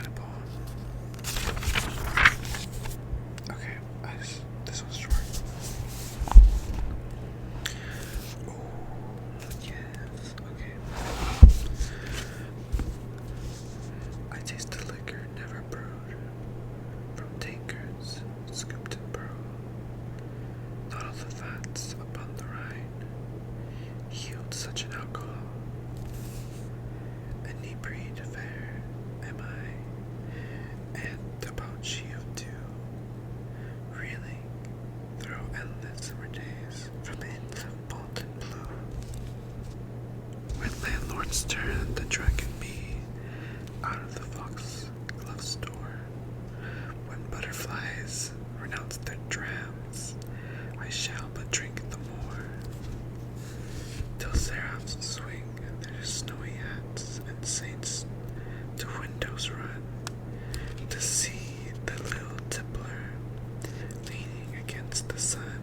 a poem. Okay, this one's short. Oh, yes, okay. I taste the liquor never brewed, from tankards scooped and brewed. Not all the fats upon the rind yield such an alcohol. Inebriate fair am I, and debauchee of dew, reeling through endless summer days from inns of molten blue. When landlords turn the drunken bee out of the foxglove store, when butterflies renounce their drams, I shall but drink the more, till seraphs swing their snowy hats and saints to windows run, to see the little tippler leaning against the sun.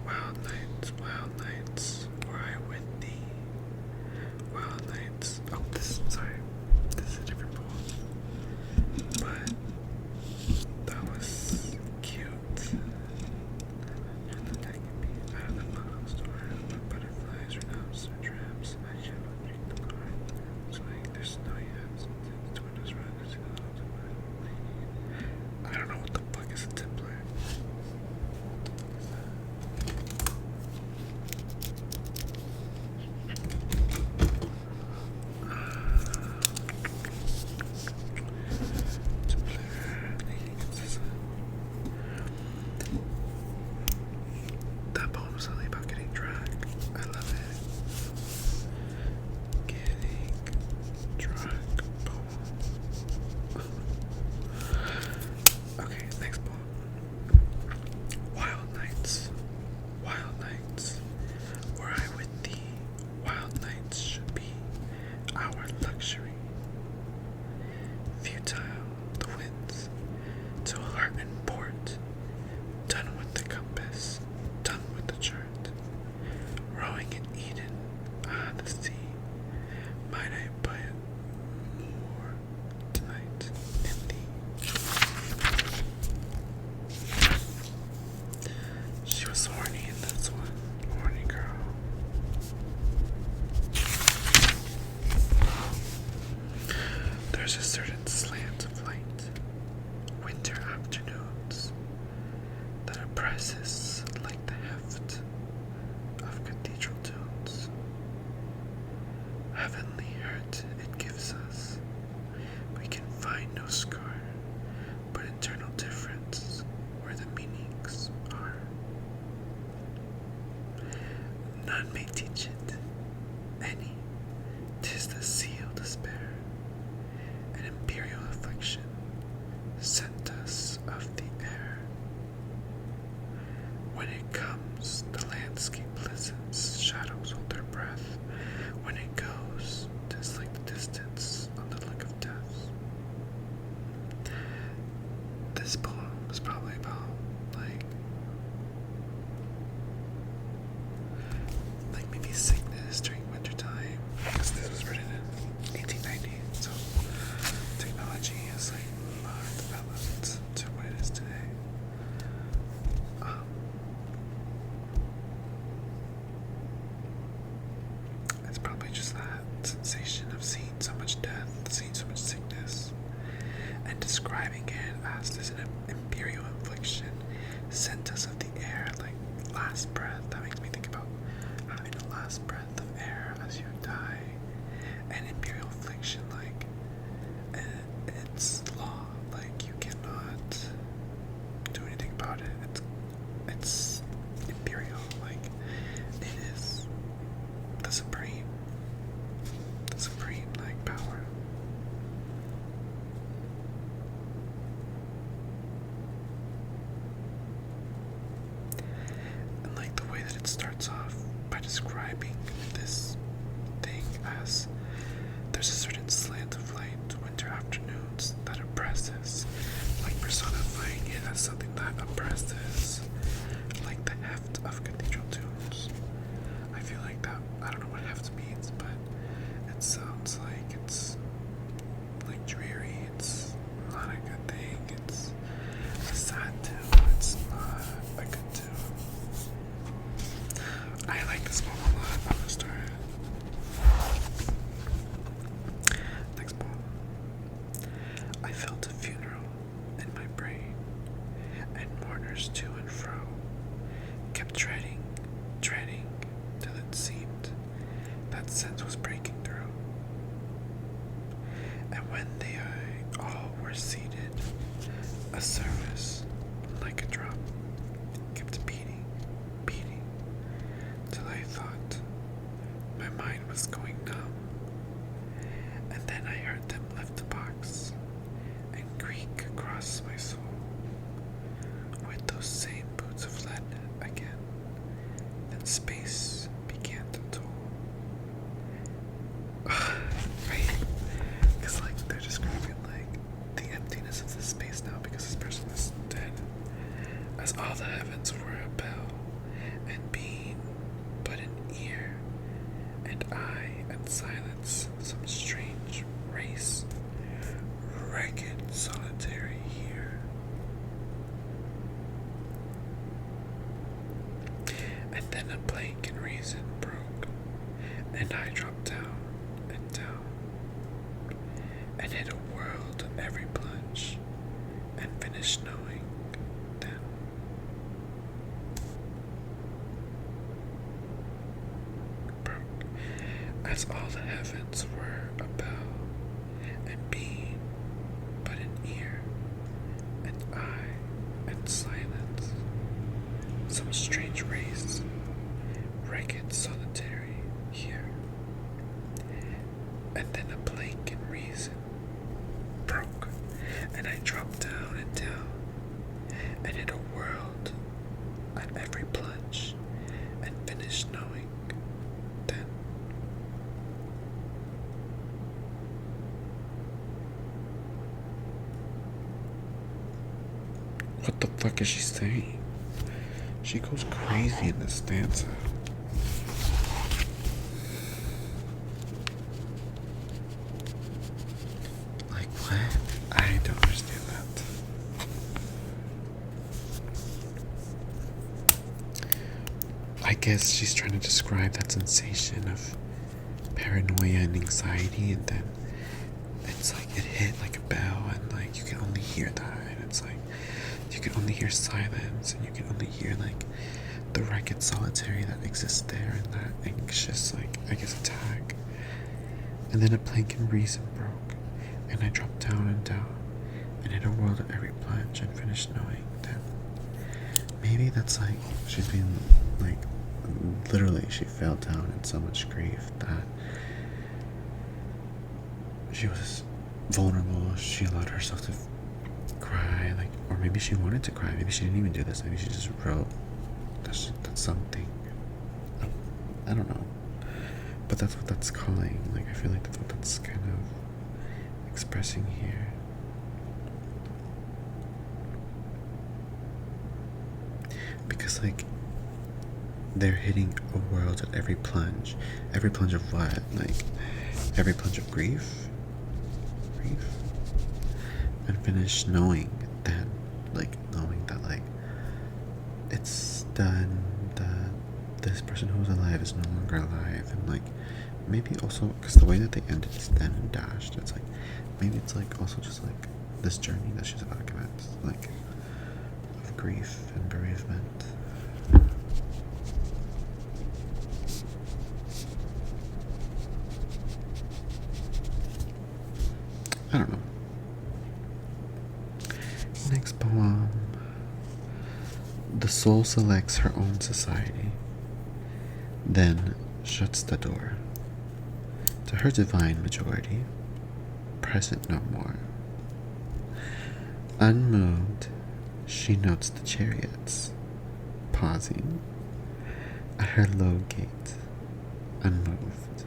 Wild nights, were I with thee. Wild nights. Oh, this is a different poem. But that was cute. And the neck can be out of the bottle store. When butterflies renounce their traps, I shall not drink the car. Swing their snowy hats and things to windows run to see the little tippler. I don't know what the fuck is a tippler. That poem is only about getting drunk. I love it. Getting drunk poem. Okay, next poem. Wild nights, were I with thee. Wild nights should be our luxury. Futile the winds, to heart and port, done with the compass, done with the chart. Rowing in Eden, the sea, might I but more tonight in thee. She was horny in this one, horny girl. There's a certain slant of light, winter afternoons, that oppresses like the heft of cathedral tunes. Heavenly hurt it gives us. We can find no scar, but internal difference where the meanings are. None may teach it, any. 'Tis the seal despair, an imperial affliction sent us of the air. When it comes, the landscape listens, shadows hold their breath. When it goes, 'tis like the distance on the look of death. This poem is probably about like maybe sickness during wintertime, because this was written in 1890, so technology has not developed to what it is today. It's probably just that sensation of seeing so much death, seeing so much sickness, and describing it as this imperial affliction sent us of the air, like last breath. That makes me think about having a last breath of air as you die, and imperial affliction, like it's law, like you cannot do anything about it. It's imperial, like it is the supreme like power. And like the way I felt a funeral in my brain, and mourners to and fro kept treading, till it seemed that sense was breaking through. And when they all were seated, a service, like a drum, kept beating, till I thought my mind was going numb. And then I heard them lift the box and creak across my soul with those same boots of lead again. Then space began to toll. Right? Because, like, they're describing, like, the emptiness of this space now because this person is dead. As all the heavens were a bell, and being but an ear, and I and silence, some strange race, ragged, solitary here. And then a blank in reason broke, and I dropped down and down, and hit a world at every plunge, and finished knowing then. Broke, as all the heavens were a bell, and being but an ear, and I and silence, some strange race, ragged, solitary here. And then a blank in reason broke, and I dropped down and down, and hit a world at every plunge, and finished knowing then. What the fuck is she saying? She goes crazy in this stanza. Like, what? I don't understand that. I guess she's trying to describe that sensation of paranoia and anxiety, and then it's like it hit like a bell, and like you can only hear that, and it's like you can only hear silence, and you can only hear like the ragged solitary that exists there, and that anxious, like, I guess, attack. And then a plank in reason broke, and I dropped down and down, and hit a world at every plunge, and finished knowing that maybe that's like she's been like literally she fell down in so much grief that she was vulnerable. She allowed herself to cry, like, or maybe she wanted to cry. Maybe she didn't even do this. Maybe she just wrote. That's something. I don't know. But that's what that's calling. Like, I feel like that's what that's kind of expressing here. Because, like, they're hitting a world at every plunge. Every plunge of what? Like, every plunge of grief? And finish knowing then, like, knowing that, like, it's done, that this person who was alive is no longer alive, and, like, maybe also, because the way that they ended is then and dashed, it's like, maybe it's, like, also just, like, this journey that she's about to commence, like, of grief and bereavement. I don't know. Next poem. The soul selects her own society, then shuts the door to her divine majority, present no more. Unmoved, she notes the chariots, pausing at her low gate, unmoved,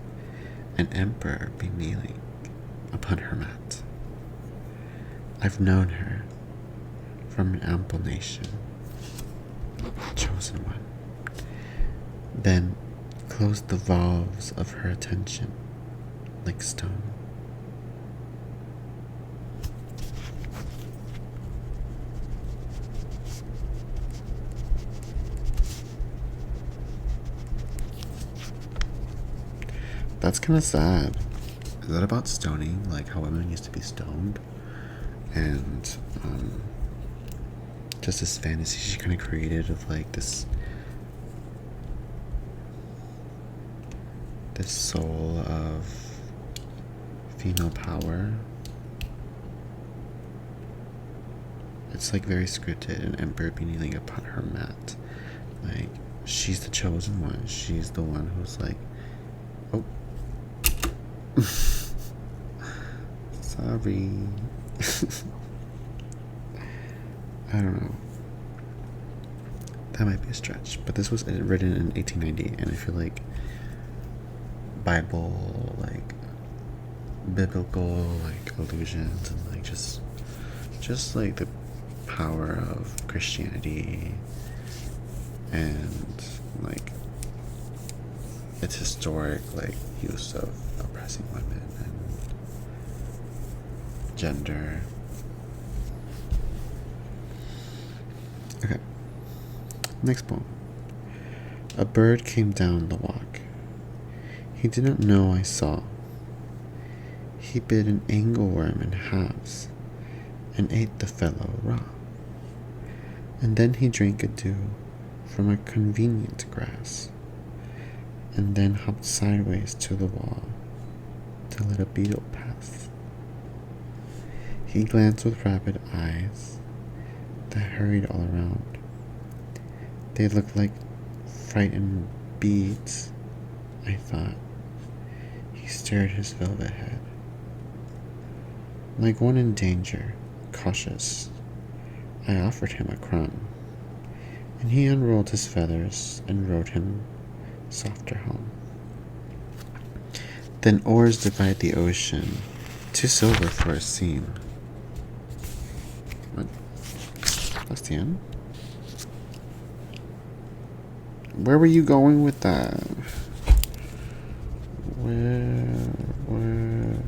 an emperor be kneeling upon her mat. I've known her from an ample nation, chosen one, then closed the valves of her attention like stone. That's kind of sad. Is that about stoning? Like how women used to be stoned? and just this fantasy she kind of created of like this soul of female power. It's like very scripted, and Emperor be kneeling upon her mat. Like, she's the chosen one. She's the one who's like, oh, sorry. I don't know. That might be a stretch, but this was written in 1890, and I feel like Bible, like biblical, like allusions, and like just like the power of Christianity and like its historic like use of oppressing women and gender. Okay. Next poem. A bird came down the walk. He did not know I saw. He bit an angleworm in halves and ate the fellow raw. And then he drank a dew from a convenient grass, and then hopped sideways to the wall to let a beetle pass. He glanced with rapid eyes that hurried all around. They looked like frightened beads, I thought. He stirred his velvet head. Like one in danger, cautious, I offered him a crumb, and he unrolled his feathers and rode him softer home. Then oars divide the ocean, too silver for a seam. What? That's the end? Where were you going with that? Where were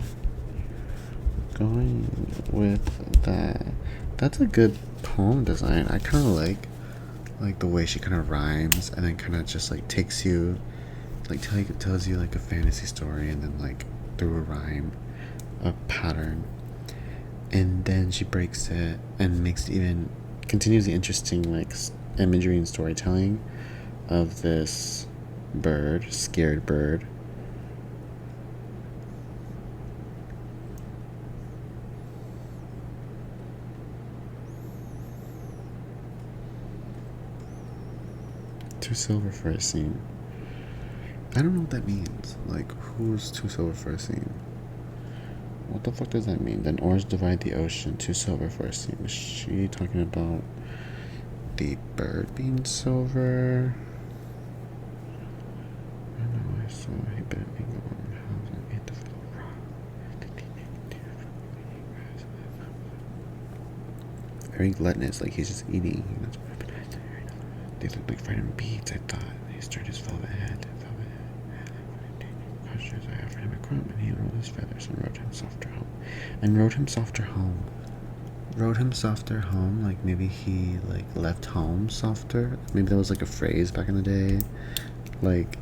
going with that? That's a good poem design. I kind of like the way she kind of rhymes and then kind of just like takes you, like tells you like a fantasy story, and then like through a rhyme, a pattern, and then she breaks it and makes it even continues the interesting like imagery and storytelling of this bird, scared bird. Too silver for a scene. I don't know what that means. Like, who's too silver for a scene? What the fuck does that mean? Then oars divide the ocean, too silver for a scene. Is she talking about the bird being silver? I know I saw he bit an angleworm in halves and ate the fellow raw. Very gluttonous, like he's just eating. They looked like frightened beads, I thought. He stirred his velvet head. Cautious, I offered him a crumb, and he unrolled his feathers and rode him softer home. And rode him softer home. Rode him softer home, like maybe he like left home softer. Maybe that was like a phrase back in the day. Like,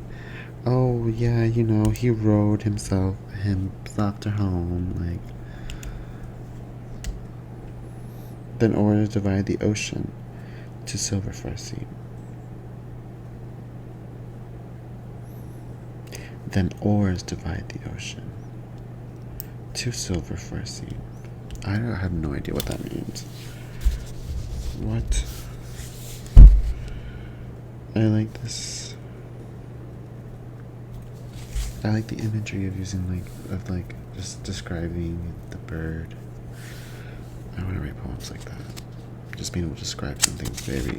oh yeah, you know, he rode him softer home, like. Then oars divide the ocean, to silver for a seam. Then oars divide the ocean, too silver for a seam. I have no idea what that means. What? I like this. I like the imagery of using just describing the bird. I want to write poems like that. Just being able to describe something very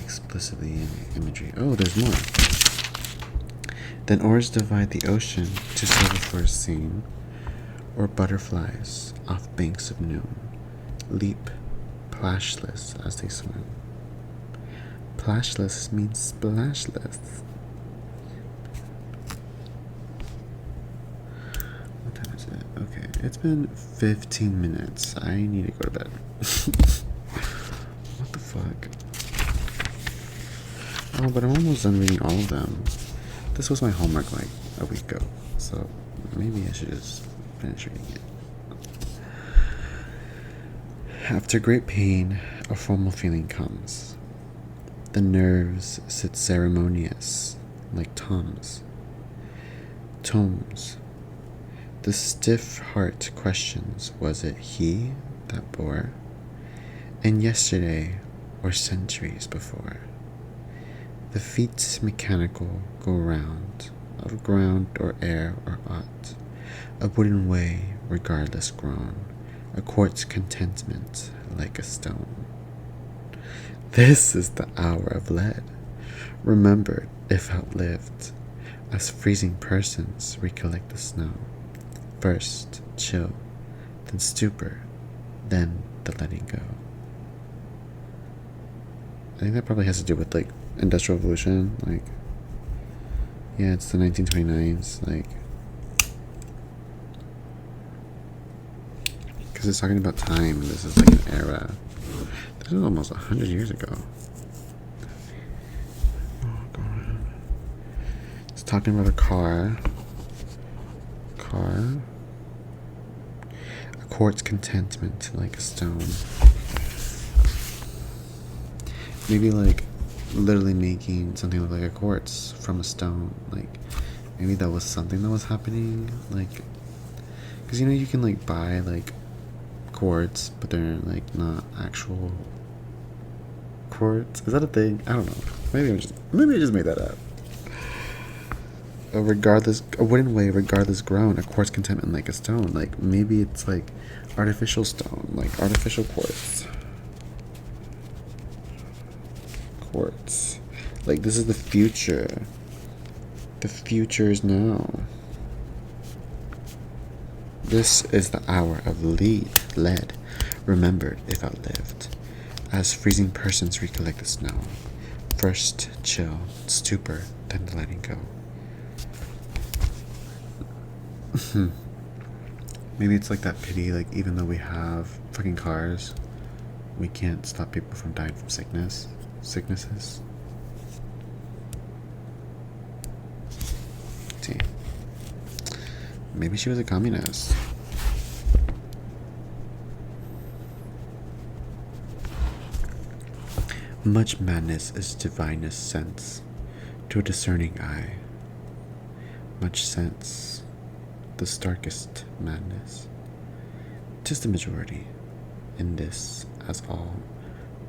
explicitly in imagery. Oh, there's more. Then oars divide the ocean, too silver for a seam, or butterflies off banks of noon leap plashless as they swim. Plashless means splashless. What time is it? Okay, it's been 15 minutes. I need to go to bed. What the fuck? Oh, but I'm almost done reading all of them. This was my homework like a week ago, so maybe I should just finish reading it. After great pain, a formal feeling comes. The nerves sit ceremonious, like tomes. The stiff heart questions, was it he that bore? And yesterday, or centuries before? The feet mechanical go round, of ground or air or aught, a wooden way, regardless grown, a quartz contentment like a stone. This is the hour of lead, remembered if outlived, as freezing persons recollect the snow. First chill, then stupor, then the letting go. I think that probably has to do with like industrial revolution, like yeah, it's the 1929s, like because it's talking about time. This is like an era. This is almost 100 years ago. Oh god. It's talking about a car. A quartz contentment like a stone. Maybe like literally making something look like a quartz from a stone. Like maybe that was something that was happening. Like, because you know you can like buy like quartz, but they're like not actual quartz. Is that a thing? I don't know. Maybe I just made that up. A wooden way, regardless grown, a quartz contentment like a stone. Like maybe it's like artificial stone, like artificial quartz. Quartz. Like this is the future. The future is now. This is the hour of lead, remembered if outlived, as freezing persons recollect the snow. First chill, stupor, then the letting go. Maybe it's like that pity, like even though we have fucking cars, we can't stop people from dying from sicknesses. See, maybe she was a communist. Much madness is divinest sense to a discerning eye. Much sense, the starkest madness. 'Tis the majority, in this as all,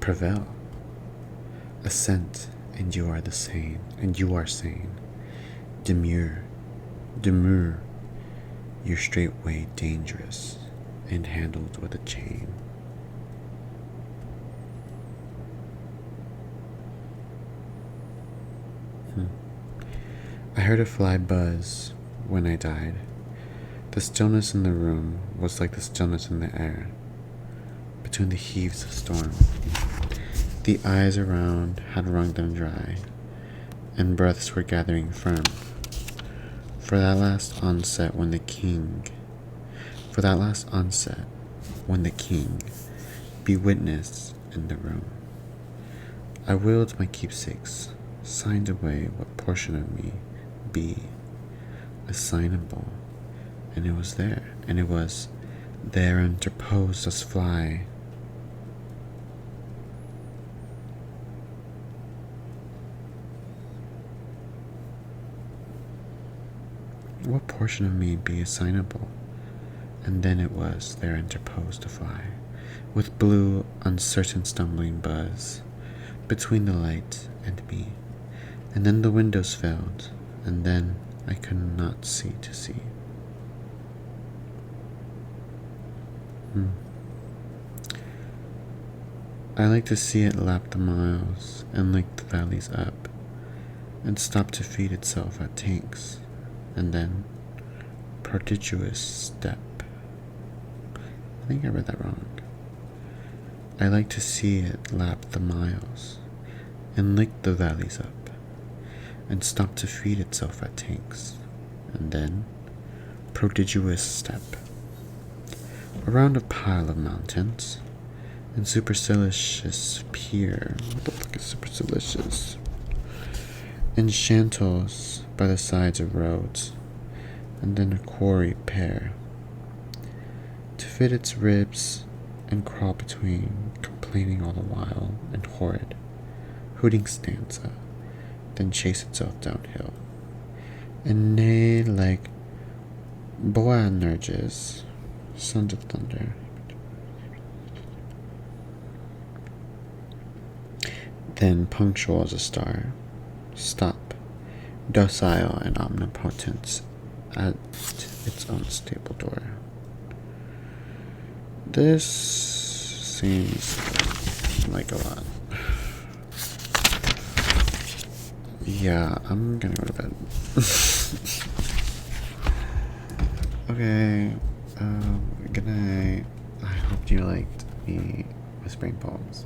prevail. Assent, and you are sane. Demur, your straight way dangerous, and handled with a chain. I heard a fly buzz when I died. The stillness in the room was like the stillness in the air, between the heaves of storm. The eyes around had wrung them dry, and breaths were gathering firm. For that last onset when the king be witness in the room, I willed my keepsakes, signed away what portion of me be assignable, and it was there interposed as fly. What portion of me be assignable? And then it was there interposed a fly, with blue, uncertain stumbling buzz, between the light and me. And then the windows failed, and then I could not see to see. I like to see it lap the miles and lick the valleys up, and stop to feed itself at tanks, and then prodigious step. I think I read that wrong. I like to see it lap the miles and lick the valleys up, and stop to feed itself at tanks, and then prodigious step around a pile of mountains and supercilious pier. What the fuck is supercilious? And chantels by the sides of roads, and then a quarry pair to fit its ribs and crawl between, complaining all the while, and horrid, hooting stanza, then chase itself downhill, and neigh like Boanerges, sons of thunder. Then, punctual as a star, stop, docile and omnipotent at its own stable door. This seems like a lot. Yeah, I'm gonna go to bed. Okay, good night. I hope you liked me whispering poems.